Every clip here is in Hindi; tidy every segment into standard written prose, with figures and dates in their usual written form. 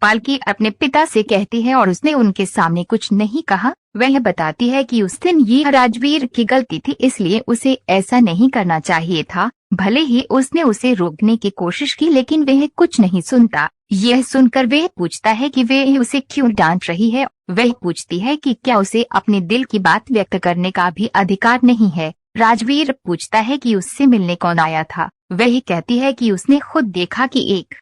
पालकी अपने पिता से कहती है और उसने उनके सामने कुछ नहीं कहा। वह बताती है कि उस दिन ये राजवीर की गलती थी, इसलिए उसे ऐसा नहीं करना चाहिए था। भले ही उसने उसे रोकने की कोशिश की लेकिन वह कुछ नहीं सुनता। यह सुनकर वह पूछता है कि वह उसे क्यों डांट रही है। वह पूछती है कि क्या उसे अपने दिल की बात व्यक्त करने का भी अधिकार नहीं है। राजवीर पूछता है कि उससे मिलने कौन आया था। वह कहती है कि उसने खुद देखा कि एक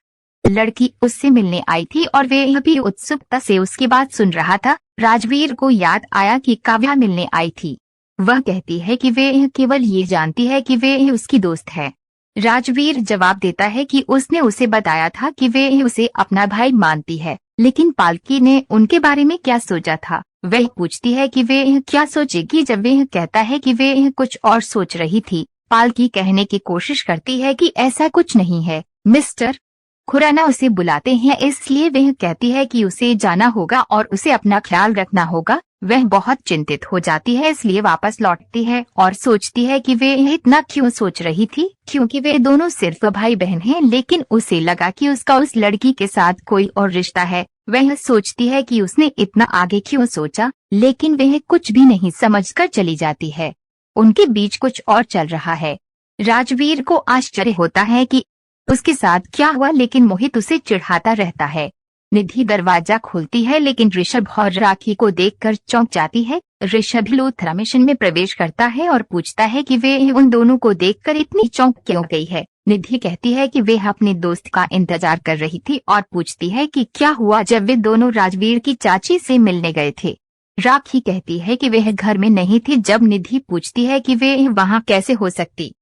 लड़की उससे मिलने आई थी और वह भी उत्सुकता से उसकी बात सुन रहा था। राजवीर को याद आया कि काव्या मिलने आई थी। वह कहती है कि वह केवल ये जानती है कि वह उसकी दोस्त है। राजवीर जवाब देता है कि उसने उसे बताया था कि वह उसे अपना भाई मानती है, लेकिन पालकी ने उनके बारे में क्या सोचा था। वह पूछती है कि वह क्या सोचेगी जब वह कहता है कि वह कुछ और सोच रही थी। पालकी कहने की कोशिश करती है कि ऐसा कुछ नहीं है, मिस्टर खुराना उसे बुलाते हैं, इसलिए वह कहती है कि उसे जाना होगा और उसे अपना ख्याल रखना होगा। वह बहुत चिंतित हो जाती है, इसलिए वापस लौटती है और सोचती है कि वे इतना क्यों सोच रही थी, क्योंकि वे दोनों सिर्फ भाई बहन हैं। लेकिन उसे लगा कि उसका उस लड़की के साथ कोई और रिश्ता है। वह सोचती है कि उसने इतना आगे क्यों सोचा, लेकिन वह कुछ भी नहीं समझकर चली जाती है। उनके बीच कुछ और चल रहा है। राजवीर को आश्चर्य होता है कि उसके साथ क्या हुआ, लेकिन मोहित उसे चिढ़ाता रहता है। निधि दरवाजा खोलती है लेकिन ऋषभ और राखी को देखकर चौंक जाती है। ऋषभ लूथरा मिशन में प्रवेश करता है और पूछता है कि वे उन दोनों को देखकर इतनी चौंक क्यों गई है। निधि कहती है कि वे अपने दोस्त का इंतजार कर रही थी और पूछती है कि क्या हुआ जब वे दोनों राजवीर की चाची से मिलने गए थे। राखी कहती है कि वह घर में नहीं थी। जब निधि पूछती है कि वे वहां कैसे हो सकती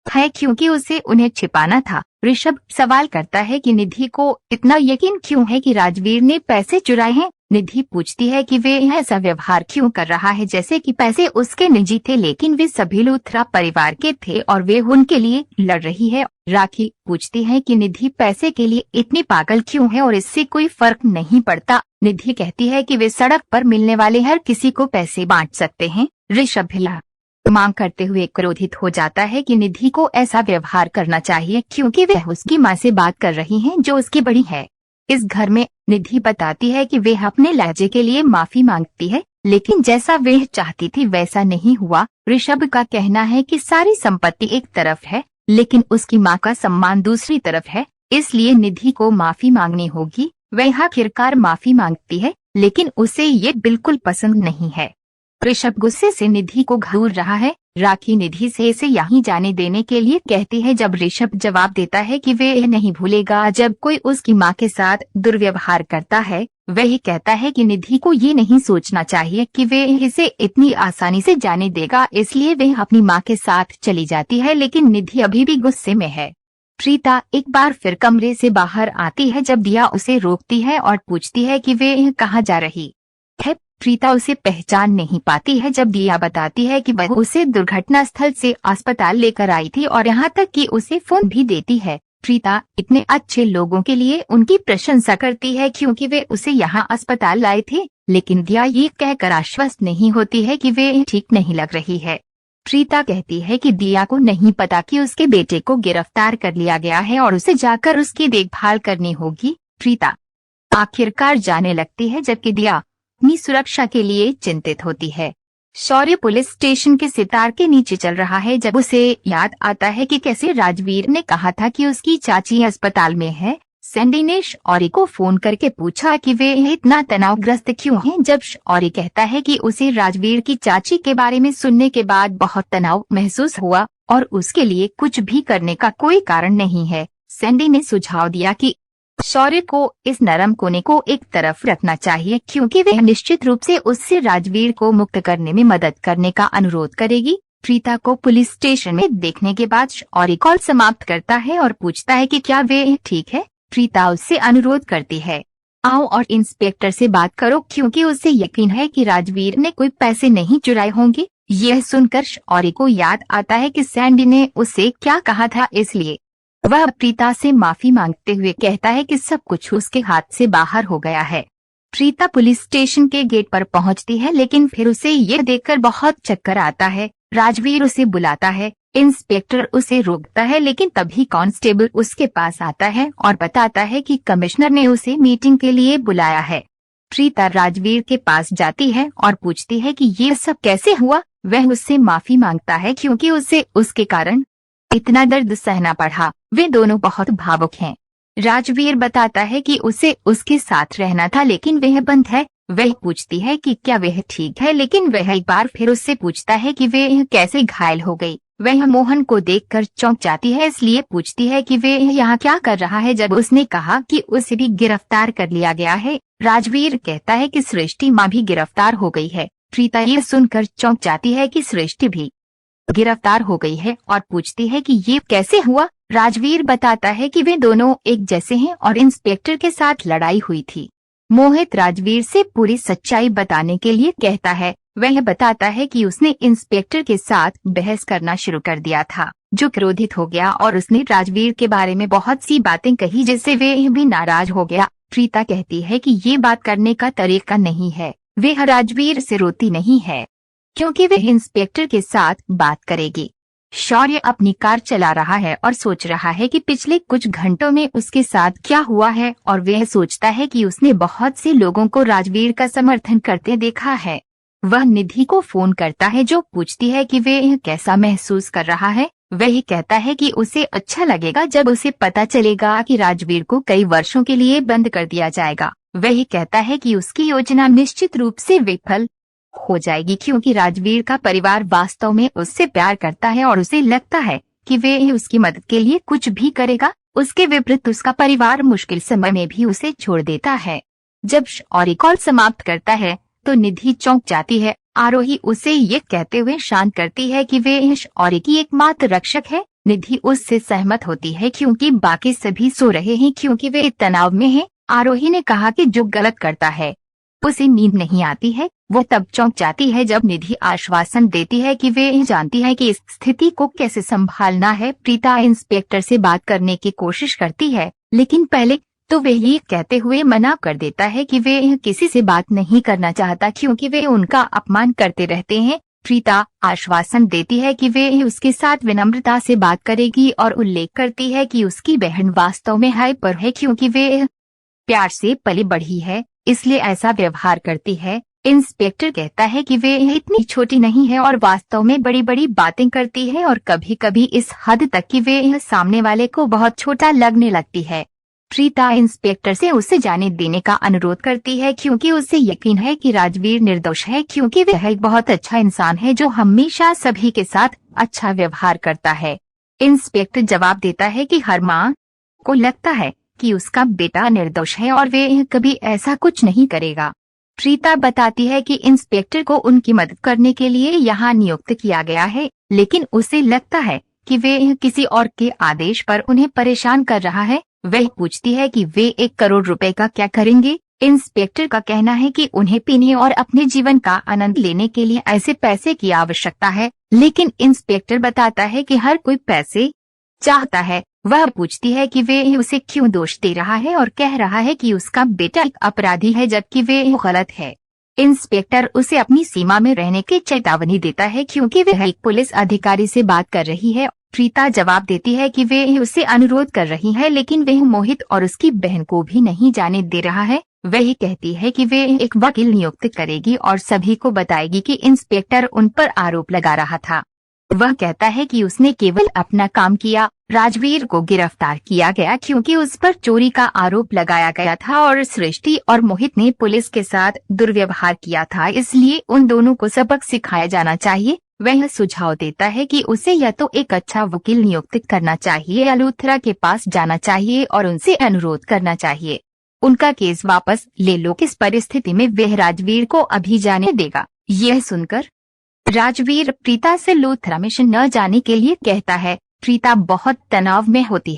है क्योंकि उसे उन्हें छिपाना था। ऋषभ सवाल करता है कि निधि को इतना यकीन क्यों है कि राजवीर ने पैसे चुराए हैं। निधि पूछती है कि वे ऐसा व्यवहार क्यों कर रहा है जैसे कि पैसे उसके निजी थे, लेकिन वे सभी लूथरा परिवार के थे और वे उनके लिए लड़ रही है। राखी पूछती है कि निधि पैसे के लिए इतनी पागल क्यों है और इससे कोई फर्क नहीं पड़ता। निधि कहती है कि वे सड़क पर मिलने वाले हर किसी को पैसे बांट सकते हैं। ऋषभ हिला मांग करते हुए क्रोधित हो जाता है कि निधि को ऐसा व्यवहार करना चाहिए क्योंकि वह उसकी माँ से बात कर रही हैं जो उसकी बड़ी है। इस घर में निधि बताती है कि वह अपने लहजे के लिए माफी मांगती है, लेकिन जैसा वह चाहती थी वैसा नहीं हुआ। ऋषभ का कहना है कि सारी संपत्ति एक तरफ है लेकिन उसकी माँ का सम्मान दूसरी तरफ है, इसलिए निधि को माफी मांगनी होगी। वह आखिरकार माफी मांगती है लेकिन उसे ये बिल्कुल पसंद नहीं है। ऋषभ गुस्से से निधि को घूर रहा है। राखी निधि से इसे यहीं जाने देने के लिए कहती है। जब ऋषभ जवाब देता है कि वह नहीं भूलेगा जब कोई उसकी माँ के साथ दुर्व्यवहार करता है, वह कहता है कि निधि को ये नहीं सोचना चाहिए कि वह इसे इतनी आसानी से जाने देगा, इसलिए वह अपनी माँ के साथ चली जाती है। लेकिन निधि अभी भी गुस्से में है। प्रीता एक बार फिर कमरे से बाहर आती है जब दिया उसे रोकती है और पूछती है कि वह कहाँ जा रही है। प्रीता उसे पहचान नहीं पाती है जब दिया बताती है कि वह उसे दुर्घटना स्थल से अस्पताल लेकर आई थी और यहाँ तक कि उसे फोन भी देती है। प्रीता इतने अच्छे लोगों के लिए उनकी प्रशंसा करती है क्योंकि वे उसे यहाँ अस्पताल लाए थे, लेकिन दिया ये कहकर आश्वस्त नहीं होती है कि वे ठीक नहीं लग रही है। प्रीता कहती है कि दिया को नहीं पता कि उसके बेटे को गिरफ्तार कर लिया गया है और उसे जाकर उसकी देखभाल करनी होगी। प्रीता आखिरकार जाने लगती है जबकि दिया अपनी सुरक्षा के लिए चिंतित होती है। शौर्य पुलिस स्टेशन के सितार के नीचे चल रहा है जब उसे याद आता है कि कैसे राजवीर ने कहा था कि उसकी चाची अस्पताल में है। सैंडी ने शौर्य को फोन करके पूछा कि वे इतना तनावग्रस्त क्यों हैं। जब शौर्य कहता है कि उसे राजवीर की चाची के बारे में सुनने के बाद बहुत तनाव महसूस हुआ और उसके लिए कुछ भी करने का कोई कारण नहीं है, सैंडी ने सुझाव दिया कि शौर्य को इस नरम कोने को एक तरफ रखना चाहिए क्योंकि वह निश्चित रूप से उससे राजवीर को मुक्त करने में मदद करने का अनुरोध करेगी। प्रीता को पुलिस स्टेशन में देखने के बाद शौर्य कॉल समाप्त करता है और पूछता है कि क्या वे ठीक है। प्रीता उससे अनुरोध करती है, आओ और इंस्पेक्टर से बात करो क्योंकि उसे यकीन है कि राजवीर ने कोई पैसे नहीं चुराए होंगे। यह सुनकर शौर्य को याद आता है कि सैंडी ने उसे क्या कहा था, इसलिए वह प्रीता से माफी मांगते हुए कहता है कि सब कुछ उसके हाथ से बाहर हो गया है। प्रीता पुलिस स्टेशन के गेट पर पहुंचती है लेकिन फिर उसे यह देखकर बहुत चक्कर आता है। राजवीर उसे बुलाता है। इंस्पेक्टर उसे रोकता है, लेकिन तभी कांस्टेबल उसके पास आता है और बताता है कि कमिश्नर ने उसे मीटिंग के लिए बुलाया है। प्रीता राजवीर के पास जाती है और पूछती है कि ये सब कैसे हुआ। वह उससे माफी मांगता है क्योंकि उसे उसके कारण इतना दर्द सहना पड़ा। वे दोनों बहुत भावुक हैं। राजवीर बताता है कि उसे उसके साथ रहना था, लेकिन वह बंद है। वह पूछती है कि क्या वह ठीक है, लेकिन वह एक बार फिर उससे पूछता है कि वह कैसे घायल हो गई। वह मोहन को देखकर चौंक जाती है, इसलिए पूछती है कि वह यहाँ क्या कर रहा है। जब उसने कहा कि उसे भी गिरफ्तार कर लिया गया है, राजवीर कहता है कि सृष्टि माँ भी गिरफ्तार हो गई है। प्रीता ये सुनकर चौंक जाती है कि सृष्टि भी गिरफ्तार हो गई है और पूछती है कि ये कैसे हुआ। राजवीर बताता है कि वे दोनों एक जैसे हैं और इंस्पेक्टर के साथ लड़ाई हुई थी। मोहित राजवीर से पूरी सच्चाई बताने के लिए कहता है। वह बताता है कि उसने इंस्पेक्टर के साथ बहस करना शुरू कर दिया था, जो क्रोधित हो गया और उसने राजवीर के बारे में बहुत सी बातें कही, जिससे वह भी नाराज हो गया। प्रीता कहती है कि ये बात करने का तरीका नहीं है। वह राजवीर से रोती नहीं है क्योंकि वह इंस्पेक्टर के साथ बात करेगी। शौर्य अपनी कार चला रहा है और सोच रहा है कि पिछले कुछ घंटों में उसके साथ क्या हुआ है, और वह सोचता है कि उसने बहुत से लोगों को राजवीर का समर्थन करते देखा है। वह निधि को फोन करता है, जो पूछती है कि वह कैसा महसूस कर रहा है। वह कहता है कि उसे अच्छा लगेगा जब उसे पता चलेगा कि राजवीर को कई वर्षों के लिए बंद कर दिया जाएगा। वह कहता है कि उसकी योजना निश्चित रूप से विफल हो जाएगी, क्योंकि राजवीर का परिवार वास्तव में उससे प्यार करता है और उसे लगता है कि वह उसकी मदद के लिए कुछ भी करेगा। उसके विपरीत उसका परिवार मुश्किल समय में भी उसे छोड़ देता है। जब शौर्य कॉल समाप्त करता है तो निधि चौंक जाती है। आरोही उसे ये कहते हुए शांत करती है कि वे शौर्य की एकमात्र रक्षक है। निधि उससे सहमत होती है क्योंकि बाकी सभी सो रहे हैं, क्योंकि वे तनाव में हैं। आरोही ने कहा कि जो गलत करता है उसे नींद नहीं आती है। वो तब चौंक जाती है जब निधि आश्वासन देती है कि वे जानती है कि इस स्थिति को कैसे संभालना है। प्रीता इंस्पेक्टर से बात करने की कोशिश करती है, लेकिन पहले तो वह ये कहते हुए मना कर देता है कि वे किसी से बात नहीं करना चाहता, क्योंकि वे उनका अपमान करते रहते हैं। प्रीता आश्वासन देती है कि वे उसके साथ विनम्रता से बात करेगी और उल्लेख करती है कि उसकी बहन वास्तव में हाइपर है, क्योंकि वे प्यार से पली बढ़ी है, इसलिए ऐसा व्यवहार करती है। इंस्पेक्टर कहता है कि वे इतनी छोटी नहीं है और वास्तव में बड़ी बड़ी बातें करती है, और कभी कभी इस हद तक कि वे सामने वाले को बहुत छोटा लगने लगती है। प्रीता इंस्पेक्टर से उसे जाने देने का अनुरोध करती है, क्योंकि उसे यकीन है कि राजवीर निर्दोष है, क्योंकि वह एक बहुत अच्छा इंसान है जो हमेशा सभी के साथ अच्छा व्यवहार करता है। इंस्पेक्टर जवाब देता है कि हर माँ को लगता है कि उसका बेटा निर्दोष है और वे कभी ऐसा कुछ नहीं करेगा। प्रीता बताती है कि इंस्पेक्टर को उनकी मदद करने के लिए यहाँ नियुक्त किया गया है, लेकिन उसे लगता है कि वे किसी और के आदेश पर उन्हें परेशान कर रहा है। वह पूछती है कि वे 1 करोड़ रुपए का क्या करेंगे। इंस्पेक्टर का कहना है कि उन्हें पीने और अपने जीवन का आनंद लेने के लिए ऐसे पैसे की आवश्यकता है, लेकिन इंस्पेक्टर बताता है कि हर कोई पैसे चाहता है। वह पूछती है कि वे उसे क्यों दोष दे रहा है और कह रहा है कि उसका बेटा एक अपराधी है, जबकि वे गलत है। इंस्पेक्टर उसे अपनी सीमा में रहने की चेतावनी देता है, क्योंकि वह एक पुलिस अधिकारी से बात कर रही है। प्रीता जवाब देती है कि वे उसे अनुरोध कर रही है, लेकिन वह मोहित और उसकी बहन को भी नहीं जाने दे रहा है। वह कहती है कि वे एक वकील नियुक्त करेगी और सभी को बताएगी कि इंस्पेक्टर उन पर आरोप लगा रहा था। वह कहता है कि उसने केवल अपना काम किया। राजवीर को गिरफ्तार किया गया क्योंकि उस पर चोरी का आरोप लगाया गया था और सृष्टि और मोहित ने पुलिस के साथ दुर्व्यवहार किया था, इसलिए उन दोनों को सबक सिखाया जाना चाहिए। वह सुझाव देता है कि उसे या तो एक अच्छा वकील नियुक्त करना चाहिए या लूथरा के पास जाना चाहिए और उनसे अनुरोध करना चाहिए उनका केस वापस ले लो। किस परिस्थिति में वह राजवीर को अभी जाने देगा? यह सुनकर राजवीर प्रीता से लूथरा मिशन न जाने के लिए कहता है। प्रीता बहुत तनाव में होती है।